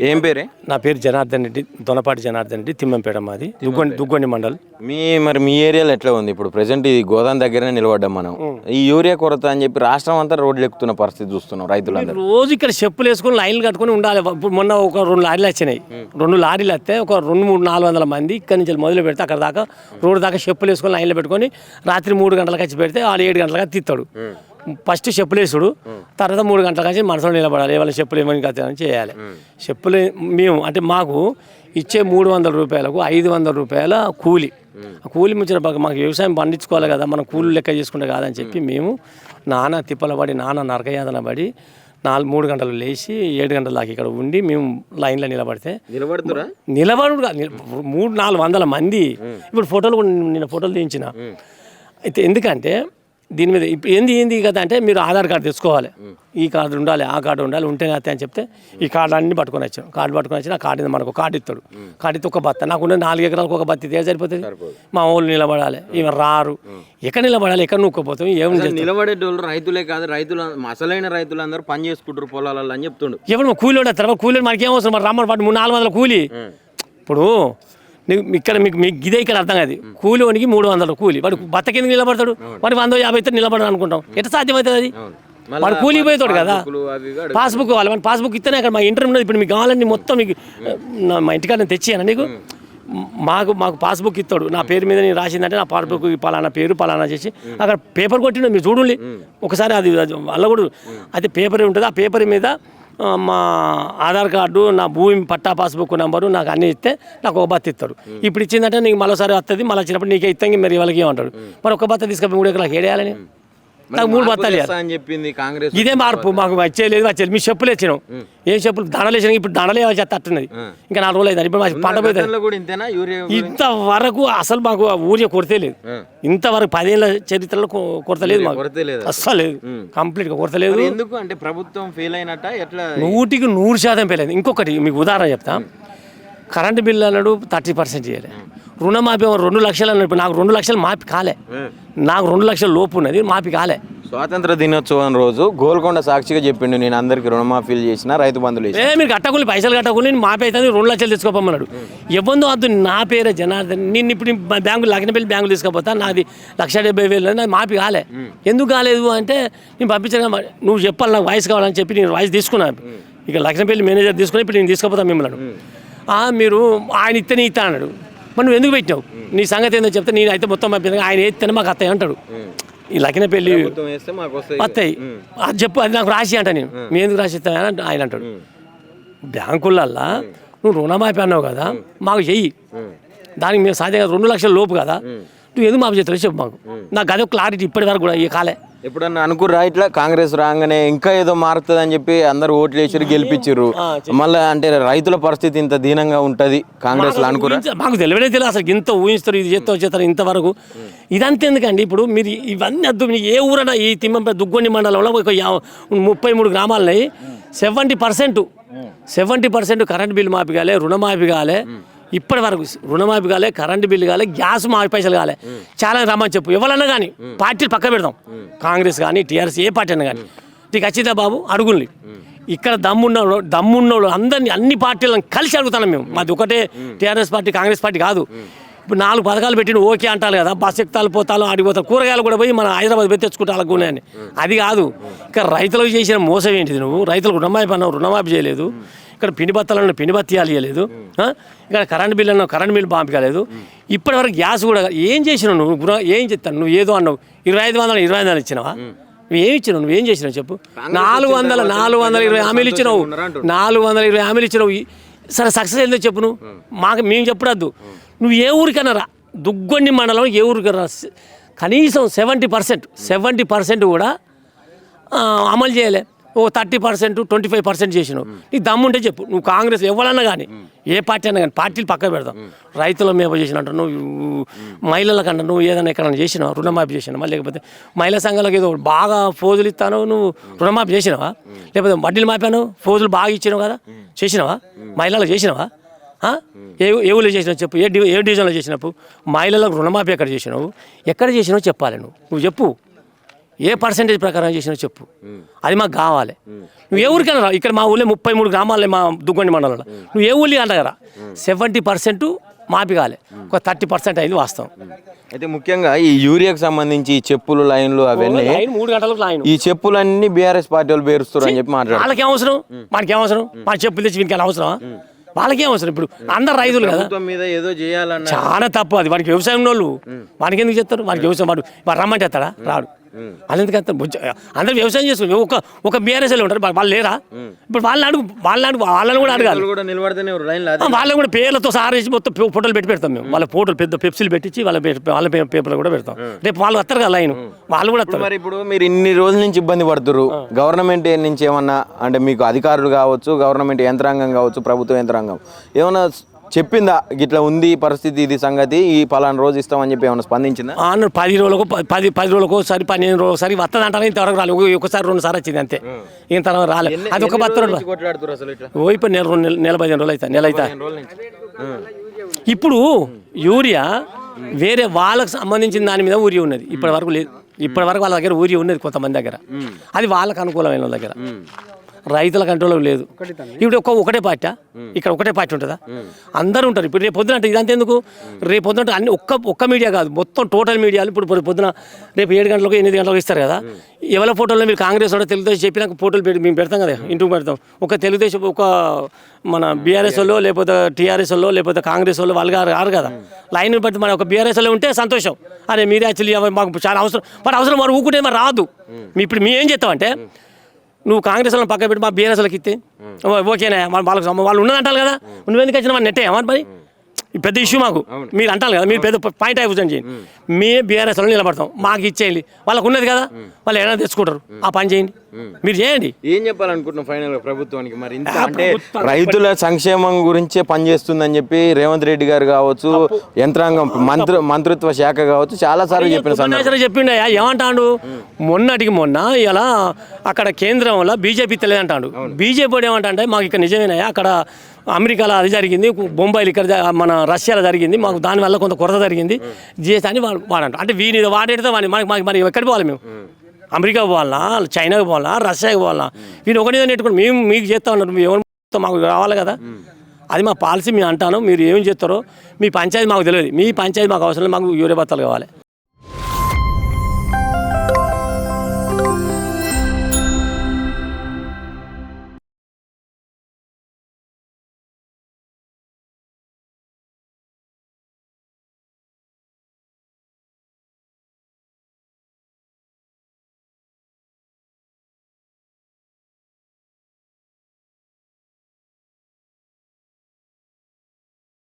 ఏం పేరే? నా పేరు జనార్దన్ రెడ్డి, దొనపాటి జనార్దన్ రెడ్డి, తిమ్మంపేట మాది, దుగ్గొండి మండల్. మీ ఏరియాలో ఎట్లా ఉంది ఇప్పుడు? ప్రెసెంట్ ఇది గోదాం దగ్గరనే నిలబడ్డాం మనం. ఈ యూరియా కొరత అని చెప్పి రాష్ట్రం అంతా రోడ్లు ఎక్కుతున్న పరిస్థితి చూస్తున్నాం రైతులందరూ. రోజు ఇక్కడ చెప్పులు వేసుకుని లైన్లు కట్టుకుని ఉండాలి. ఇప్పుడు మొన్న ఒక 2 లారీలు వచ్చినాయి. 2 లారీలు వస్తే ఒక 200-400 మంది ఇక్కడ నుంచి మొదలు పెడితే అక్కడ దాకా రోడ్డు దాకా చెప్పులు వేసుకొని లైన్లో పెట్టుకొని రాత్రి 3 గంటలకు వచ్చి పెడితే వాళ్ళు 7 గంటలకు తీస్తాడు. ఫస్ట్ చెప్పులు వేసుడు, తర్వాత 3 గంటలకు వచ్చి మనసులో నిలబడాలి. వాళ్ళ చెప్పులు ఏమని కథ చేయాలి. చెప్పులు మేము అంటే మాకు ఇచ్చే 300 రూపాయలకు 500 రూపాయల కూలి. కూలి ముచ్చిన మాకు వ్యవసాయం పండించుకోవాలి కదా, మనం కూలి లెక్క చేసుకుంటే కాదని చెప్పి మేము నానా తిప్పల పడి నరకయాతన పడి 3 గంటలు లేచి 7 గంటల దాకా ఇక్కడ ఉండి మేము లైన్లో నిలబడితే నిలబడు 300-400 మంది. ఇప్పుడు ఫోటోలు కూడా నేను ఫోటోలు తీయించిన. అయితే ఎందుకంటే దీని మీద ఇప్పుడు ఏంది కదా అంటే మీరు ఆధార్ కార్డు తెచ్చుకోవాలి, ఈ కార్డు ఉండాలి, ఆ కార్డు ఉండాలి, ఉంటేనే అత్తే అని చెప్తే ఈ కార్డు అన్ని పట్టుకొని వచ్చాం. కార్డు పట్టుకొని వచ్చి ఆ కార్డు మనకు కార్డు ఇస్తాడు. కార్డు ఇస్తే ఒక బత్త నాకు 4 ఎకరాలకు ఒక బత్తి తీయ సరిపోతుంది. మా ఊళ్ళు నిలబడాలి, ఇవి రారు. ఎక్కడ నిలబడాలి, ఎక్కడ నూక్కపోతాం, ఏమి నిలబడేటోళ్ళు రైతులే కాదు, రైతులు అసలైన రైతులందరూ పని చేసుకుంటారు పొలాలలో అని చెప్తుండు. ఎవరు కూలి ఉండేస్తారు, కూలి మనకేం అవసరం, మరి రమ్మని పాటు 400 కూలి. ఇప్పుడు ఇక్కడ మీకు ఇదే ఇక్కడ అర్థం కాదు. కూలి వానికి 300 కూలి, వాడు బత్త కింద నిలబడతాడు, వాడు 150 అయితే నిలబడదు అనుకుంటాం. ఎట్లా సాధ్యమవుతుంది అది? వాడు కూలికి పోతాడు కదా. పాస్బుక్ కావాలి, మన పాస్బుక్ ఇస్తేనే అక్కడ మా ఇంటర్ ఉన్నది. ఇప్పుడు మీకు కావాలని మొత్తం మీకు మా ఇంటికాడ నేను తెచ్చాను నీకు. మాకు పాస్బుక్ ఇస్తాడు, నా పేరు మీద నేను రాసిందంటే నా పాస్బుక్ పలానా పేరు పలానా చేసి అక్కడ పేపర్ కొట్టిన మీరు చూడండి ఒకసారి. అది అల్ల కూడా అది పేపర్ ఉంటుంది. ఆ పేపర్ మీద మా ఆధార్ కార్డు, నా భూమి పట్టా పాస్బుక్ నెంబరు నాకు అన్నీ ఇస్తే నాకు ఒక బత్త ఇస్తాడు. ఇప్పుడు ఇచ్చిందంటే నీకు మరోసారి వస్తుంది, మళ్ళీ వచ్చినప్పుడు నీకే ఇస్తాం, మరి వాళ్ళకి ఏమంటాడు. మరి ఒక బత్త తీసుకొని 3 ఎకరాలకు ఏడేయాలని నాకు 3 బత్తాలు చెప్పింది కాంగ్రెస్. ఇదే మార్పు మాకు వచ్చేయలేదు. మీ చెప్పులు వచ్చినాం, ఏం చెప్పులు దండలు వేసినా ఇప్పుడు దండలే చేస్తే అట్టున్నది. ఇంకా 4 రోజులు అయింది. ఇప్పుడు మాకు పంట పోతుంది. ఇంతవరకు అసలు మాకు ఊరియా కొరతే లేదు. ఇంతవరకు 10 ఏళ్ళ చరిత్రలో కొరత లేదు మాకు, అస్సలు లేదు, కంప్లీట్ గా కొరత లేదు. ఎందుకు అంటే ప్రభుత్వం ఫెయిల్ అయినట్ట ఎట్లా? 100% ఫెయిల్ అయింది. ఇంకొకటి మీకు ఉదాహరణ చెప్తా. కరెంటు బిల్లు అన్నాడు 30% చేయలే. రుణమాఫీ 2 లక్షలు అన్నాడు. ఇప్పుడు నాకు 2 లక్షలు మాఫీ కాలే, నాకు 2 లక్షల లోపు ఉన్నది, మాఫీ కాలే. స్వాతంత్ర దినోత్సవం రోజు గోల్కొండ సాక్షిగా చెప్పిండు, నేను అందరికి రుణమాఫీలు చేసిన, రైతు బంధువులు మీరు కట్టకుని పైసలు కట్టకుని మాఫీ అవుతుంది, 2 లక్షలు తెచ్చుకోమన్నాడు. ఇవ్వందో వద్దు, నా పేరే జనార్దన్. నేను ఇప్పుడు బ్యాంకులు లగ్నపల్లి బ్యాంకులు తీసుకుపోతా, నాది 170,000 నాది మాఫీ కాలే. ఎందుకు కాలేదు అంటే నేను పంపించాను, నువ్వు చెప్పాలి నాకు వాయిస్ కావాలని చెప్పి నేను వాయిస్ తీసుకున్నాను. ఇక లగ్నపల్లి మేనేజర్ తీసుకుని ఇప్పుడు నేను తీసుకుపోతాను మిమ్మల్ని. మీరు ఆయన ఇస్తేనే ఇస్తా అన్నాడు. మరి నువ్వు ఎందుకు పెట్టినావు, నీ సంగతి ఏందో చెప్తే నేను అయితే మొత్తం పంపించాను, ఆయన ఎత్తేనే మాకు అత్తయ్య అంటాడు. ఈ లగ్నపల్లి వస్తాయి అది చెప్పు, అది నాకు రాసి అంట. నేను మీ ఎందుకు రాసి ఇస్తాను ఆయన అంటాడు. బ్యాంకులల్లా నువ్వు రుణమాఫీ అన్నావు కదా, మాకు చెయ్యి, దానికి మేము సాధ్యంగా 2 లక్షల లోపు కదా, నువ్వు ఎందుకు మాకు చేస్తావు చెప్పు. మాకు నాకు అదే క్లారిటీ ఇప్పటి వరకు కూడా ఈ కాలే. ఎప్పుడన్నా అనుకుర్రా ఇట్లా కాంగ్రెస్ రాగానే ఇంకా ఏదో మారుతుంది అని చెప్పి అందరు ఓట్లు వేసారు, గెలిపించారు, మళ్ళీ అంటే రైతుల పరిస్థితి ఇంత దీనంగా ఉంటుంది కాంగ్రెస్ లో అనుకురా? మాకు తెలియదు అసలు, ఇంత ఊహిస్తారు, ఇది చేస్తారు ఇంతవరకు. ఇదంతా ఎందుకండి? ఇప్పుడు మీరు ఇవన్నీ అద్దు. ఏ ఊరన్నా ఈ తిమ్మంపేట దుగ్గొండి మండలంలో 33 గ్రామాలని 70% కరెంట్ బిల్లు మాఫీ కాలే, రుణమాఫీ కాలే. ఇప్పటి వరకు రుణమాఫీ కాలే, కరెంటు బిల్లు కాలే, గ్యాస్ మాఫీ పైసలు కాలే. చాలా రమ్మని చెప్పు, ఎవరన్నా కానీ పార్టీలు పక్క పెడదాం, కాంగ్రెస్ కానీ టీఆర్ఎస్ ఏ పార్టీ అన్నా కానీ. నీకు వచ్చిందా బాబు అడుగుల్ని. ఇక్కడ దమ్మున్నోళ్ళు అందరినీ అన్ని పార్టీలను కలిసి అడుగుతున్నాం మేము. మాది ఒకటే టీఆర్ఎస్ పార్టీ కాంగ్రెస్ పార్టీ కాదు. ఇప్పుడు 4 పథకాలు పెట్టిన ఓకే అంటారు కదా, బస్ ఎక్కుతాలు పోతాలు ఆడిపోతారు, కూరగాయలు కూడా పోయి మన హైదరాబాద్ పోయి తెచ్చుకుంటే వాళ్ళకు ఉన్నాయని. అది కాదు. ఇక్కడ రైతులకు చేసిన మోసం ఏంటిది? నువ్వు రైతులకు రుణమాఫీ అన్నావు, రుణమాఫీ చేయలేదు. ఇక్కడ పిండి బత్తాలను పిండి బత్తియాలు ఇవ్వలేదు. ఇక్కడ కరెంట్ బిల్లు అన్నావు, కరెంట్ బిల్లు పంపి కాలేదు. ఇప్పటివరకు గ్యాస్ కూడా ఏం చేసినావు నువ్వు? ఏం చెప్తాను నువ్వు? ఏదో అన్నావు 2500 ఇచ్చినావా? నువ్వు ఏమి ఇచ్చినావు? నువ్వు ఏం చేసినావు చెప్పు? 420 హామీలు ఇచ్చినావు, 420 హామీలు ఇచ్చినావు. సరే సక్సెస్ అయిందో చెప్పు నువ్వు. మేము చెప్పడద్దు. నువ్వు ఏ ఊరికన్నా రా, దుగ్గొండి మండలం ఏ ఊరికన్నా కనీసం 70% కూడా అమలు చేయలే. 30%, 25% చేసినావు. నీకు దమ్ముంటే చెప్పు. నువ్వు కాంగ్రెస్ ఎవరన్నా కానీ ఏ పార్టీ అన్నా కానీ పార్టీలు పక్క పెడతాం. రైతుల మీద చేసినట్టు నువ్వు, మహిళల కన్నా నువ్వు ఏదైనా ఎక్కడన్నా చేసినావా? రుణమాఫీ చేసినావా? లేకపోతే మహిళా సంఘాలకు ఏదో బాగా ఫోజులు ఇస్తాను, నువ్వు రుణమాఫీ చేసినావా? లేకపోతే వడ్డీలు మాపాను, ఫోజులు బాగా ఇచ్చినావు కదా, చేసినావా? మహిళలకు చేసినావా? ఏ ఊళ్ళో చేసినావు చెప్పు. ఏ డివిజన్లో చేసినప్పుడు మహిళలకు రుణమాఫీ ఎక్కడ చేసినావు? ఎక్కడ చేసినావు చెప్పాలి. నువ్వు చెప్పు. ఏ పర్సెంటేజ్ ప్రకారం చేసినా చెప్పు, అది మాకు కావాలి. నువ్వు ఏ ఊరికైనా రా, ఇక్కడ మా ఊళ్ళో 33 గ్రామాలే మా దుగ్గొండి మండలంలో, నువ్వు ఏ ఊళ్ళో అంటారా 70% మాపి కావాలి, ఒక 30% అయింది వాస్తవం. అయితే ముఖ్యంగా ఈ యూరియాకి సంబంధించి ఈ చెప్పులు లైన్లు అవన్నీ 3 గంటలకు లైన్, ఈ చెప్పులన్నీ బీఆర్ఎస్ పార్టీ వాళ్ళు పేరుస్తారు అని చెప్పి మాట్లాడారు. వాళ్ళకేం అవసరం, మనకేం అవసరం, మన చెప్పులు తెచ్చి వీనికి అవసరమా, వాళ్ళకేం అవసరం. ఇప్పుడు అందరు రైతులు కదా, ప్రభుత్వం మీద ఏదో చేయాలన్న చాలా తప్పు అది. వాడికి వ్యవసాయం వాళ్ళు వాడికి ఎందుకు చేస్తారు, వాడికి వ్యవసాయం వాడు రమ్మంటే చేస్తాడా, రాడు. వాళ్ళు ఎందుకు చేస్తారు, అందరు వ్యవసాయం చేస్తారు. ఒక బీఆర్ఎస్లో ఉంటారు, వాళ్ళు లేరా, ఇప్పుడు వాళ్ళని కూడా అడగాలి. కూడా నిలబడితేనే లైన్లో వాళ్ళని కూడా పేర్లతో సారేసి మొత్తం ఫోటోలు పెడతాం మేము, వాళ్ళ ఫోటోలు పెద్ద పెప్సీలు పెట్టించి వాళ్ళ పేపర్లు కూడా పెడతాం. రేపు వాళ్ళు వస్తారు కదా లైన్, వాళ్ళు కూడా వస్తారు. మరి ఇప్పుడు మీరు ఇన్ని రోజుల నుంచి ఇబ్బంది పడుతున్నారు, గవర్నమెంట్ నుంచి ఏమన్నా అంటే మీకు అధికారులు కావచ్చు, గవర్నమెంట్ యంత్రాంగం కావచ్చు, ప్రభుత్వ యంత్రాంగం ఏమన్నా చెప్పిందా ఇట్లా ఉంది పరిస్థితి, ఇది సంగతి, ఈ పలానా రోజు ఇస్తామని చెప్పి ఏమన్నా స్పందించిందా? 10 రోజులకు 10 రోజులకు ఒకసారి 15 రోజులకు ఒకసారి వస్తుంది అంటారా, ఇంతవరకు రాలేదు. ఒకసారి 2 సార్లు వచ్చింది అంతే, ఇంతవరకు రాలేదు. అది ఒక 10 రోజులు ఇప్పుడు నెల 15 రోజులు అవుతా, నెల అవుతా. ఇప్పుడు యూరియా వేరే వాళ్ళకి సంబంధించిన దాని మీద ఊరియా ఉన్నది, ఇప్పటి వరకు లేదు. ఇప్పటి వరకు వాళ్ళ దగ్గర ఊరియా ఉన్నది కొంతమంది దగ్గర, అది వాళ్ళకి అనుకూలమైన వాళ్ళ దగ్గర, రైతుల కంట్రోల్ లేదు. ఇప్పుడు ఒకటే పార్టీ, ఇక్కడ ఒకటే పార్టీ ఉంటుందా, అందరూ ఉంటారు. ఇప్పుడు రేపు పొద్దున అంటే ఇదంతా ఎందుకు, రేపు పొద్దున అన్ని ఒక్క మీడియా కాదు, మొత్తం టోటల్ మీడియాలు ఇప్పుడు పొద్దున రేపు 7 గంటలకు 8 గంటలకు ఇస్తారు కదా, ఎవరి ఫోటోలో మీరు కాంగ్రెస్ కూడా తెలుగుదేశం చెప్పినాక ఫోటోలు పెట్టి మేము పెడతాం కదా, ఇంటికి పెడతాం. ఒక తెలుగుదేశం ఒక మన బీఆర్ఎస్ వాళ్ళు లేకపోతే టీఆర్ఎస్ వాళ్ళు లేకపోతే కాంగ్రెస్ వాళ్ళు వాళ్ళు రారు కదా, లైన్ బట్టి మన ఒక బీఆర్ఎస్ వాళ్ళు ఉంటే సంతోషం, అరే మీరు యాక్చువల్లీ మాకు చాలా అవసరం, మరి అవసరం మరి ఊకుంటే మరి రాదు. ఇప్పుడు మేము ఏం చేస్తామంటే, నువ్వు కాంగ్రెస్ వాళ్ళని పక్క పెట్టి మా బీఆర్ఎస్లకు ఇస్తే ఓకేనా, వాళ్ళు ఉన్నదంటారు కదా, నువ్వెందుకు వచ్చినా మన నెట్టే మరి పెద్ద ఇష్యూ మాకు, మీరు అంటారు కదా, మీరు పెద్ద పాయింట్ అయిపోతుంది చేయండి, మేము బీఆర్ఎస్ వాళ్ళు నిలబడతాం, మాకు ఇచ్చేయండి, వాళ్ళకు ఉన్నది కదా, వాళ్ళు ఏమైనా తెచ్చుకుంటారు, ఆ పని చేయండి, మీరు చేయండి. ఏం చెప్పాలనుకుంటున్నాం ఫైనల్ ప్రభుత్వానికి మరి ఇంత అంటే రైతుల సంక్షేమం గురించే పనిచేస్తుందని చెప్పి రేవంత్ రెడ్డి గారు కావచ్చు, యంత్రాంగం మంత్రిత్వ శాఖ కావచ్చు చాలా సార్లు చెప్పిండు. ఏమంటాడు, మొన్నటికి మొన్న ఇలా అక్కడ కేంద్రంలో బీజేపీ తెలియదంటాడు. బీజేపీ ఏమంటా అంటే మాకు ఇక్కడ నిజమేనాయా, అక్కడ అమెరికాలో అది జరిగింది, బొంబాయిలో ఇక్కడ మన రష్యాలో జరిగింది, మాకు దానివల్ల కొంత కొరత జరిగింది జీఎస్టీ అని వాడంట. అంటే వీని వాడేడితే వాడిని మరి ఎక్కడికి పోవాలి, మేము అమెరికా పోవాలన్నా, చైనాకి పోవాలన్నా, రష్యాకి పోవాలన్నా, వీళ్ళు ఒకటి నెట్టుకుని మేము మీకు చేస్తా ఉన్నారు, మేము ఎవరు మాకు రావాలి కదా, అది మా పాలసీ మేము అంటాను. మీరు ఏం చేస్తారో మీ పంచాయతీ మాకు తెలియదు, మీ పంచాయతీ మాకు అవసరం లేదు, మాకు యూరియా బత్తాలు కావాలి.